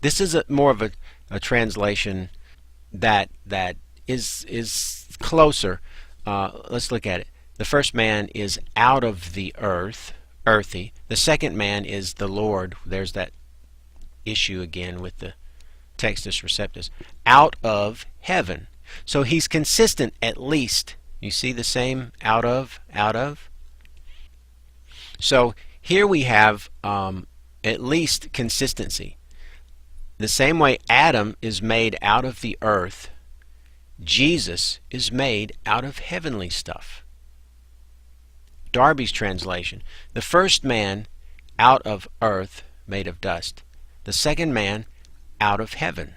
This is more of a translation that is closer. Let's look at it. The first man is out of the earth, earthy. The second man is the Lord. There's that issue again with the Textus Receptus. Out of heaven. So he's consistent at least. You see the same out of, out of? So here we have at least consistency. The same way Adam is made out of the earth, Jesus is made out of heavenly stuff. Darby's translation. The first man out of earth, made of dust. The second man out of heaven.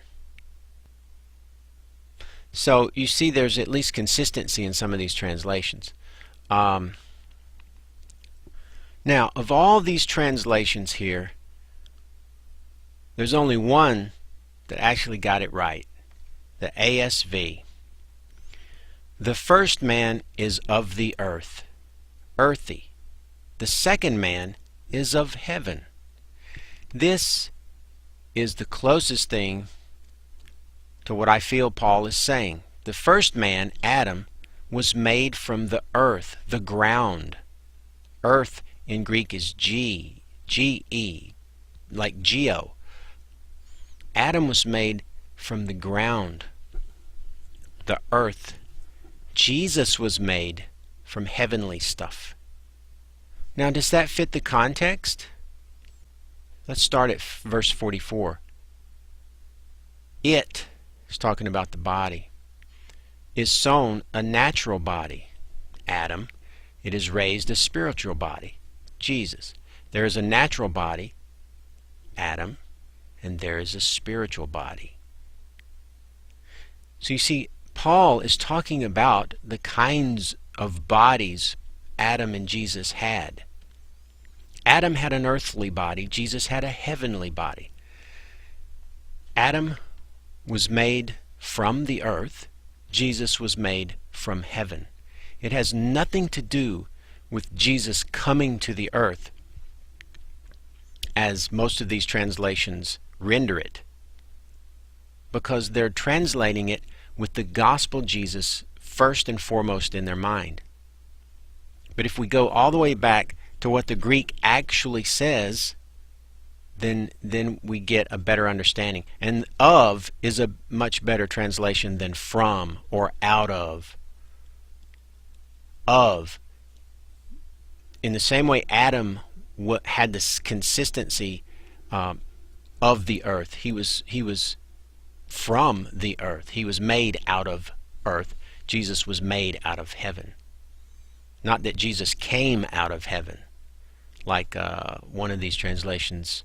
So you see there's at least consistency in some of these translations. Now, of all these translations here, there's only one that actually got it right. The ASV. The first man is of the earth, earthy. The second man is of heaven. This is the closest thing to what I feel Paul is saying. The first man, Adam, was made from the earth, the ground. Earth in Greek is G-E, like geo. Adam was made from the ground, the earth. Jesus was made from heavenly stuff. Now, does that fit the context? Let's start at verse 44. It, he's talking about the body, is sown a natural body, Adam. It is raised a spiritual body, Jesus. There is a natural body, Adam, and there is a spiritual body. So you see, Paul is talking about the kinds of bodies Adam and Jesus had. Adam had an earthly body. Jesus had a heavenly body. Adam was made from the earth. Jesus was made from heaven. It has nothing to do with Jesus coming to the earth, as most of these translations render it, because they're translating it with the gospel Jesus first and foremost in their mind. But if we go all the way back to what the Greek actually says, then we get a better understanding. And of is a much better translation than from or out of. Of. In the same way Adam had this consistency of the earth. He was from the earth. He was made out of earth. Jesus was made out of heaven. Not that Jesus came out of heaven, like one of these translations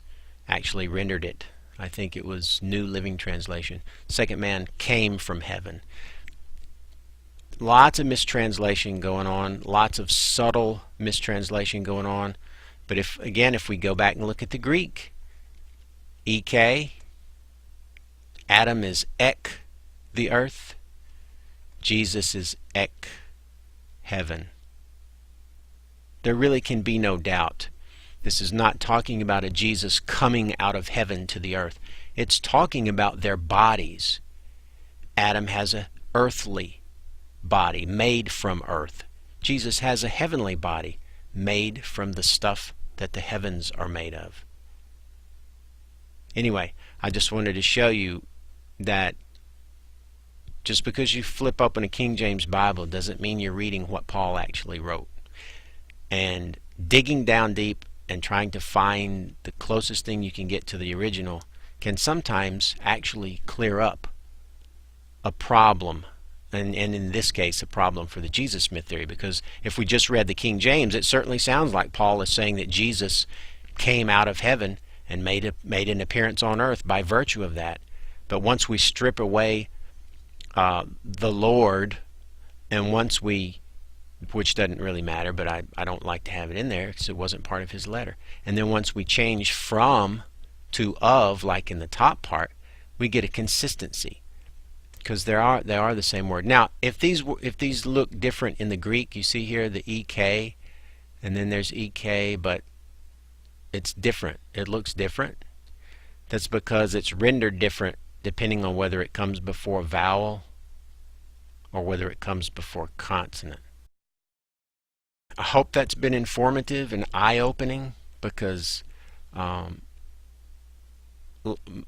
actually rendered it. I think it was New Living Translation. Second man came from heaven. Lots of mistranslation going on, lots of subtle mistranslation going on. But if we go back and look at the Greek, ek, Adam is ek, the earth. Jesus is ek, heaven. There really can be no doubt. This is not talking about a Jesus coming out of heaven to the earth. It's talking about their bodies. Adam has an earthly body made from earth. Jesus has a heavenly body made from the stuff that the heavens are made of. Anyway, I just wanted to show you that just because you flip open a King James Bible doesn't mean you're reading what Paul actually wrote. And digging down deep and trying to find the closest thing you can get to the original can sometimes actually clear up a problem, and in this case a problem for the Jesus myth theory, because if we just read the King James, it certainly sounds like Paul is saying that Jesus came out of heaven and made an appearance on earth by virtue of that. But once we strip away the Lord, and once we, which doesn't really matter, but I don't like to have it in there because it wasn't part of his letter, and then once we change from to of, like in the top part, we get a consistency, because they are the same word. Now, if these look different in the Greek, you see here the ek, and then there's ek, but it's different. It looks different. That's because it's rendered different depending on whether it comes before vowel or whether it comes before consonant. I hope that's been informative and eye-opening, because a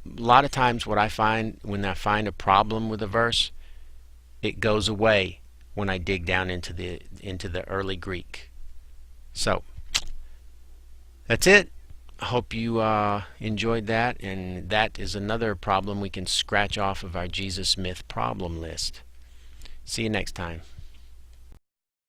lot of times what I find when I find a problem with a verse, it goes away when I dig down into the early Greek. So that's it. I hope you enjoyed that, and that is another problem we can scratch off of our Jesus myth problem list. See you next time.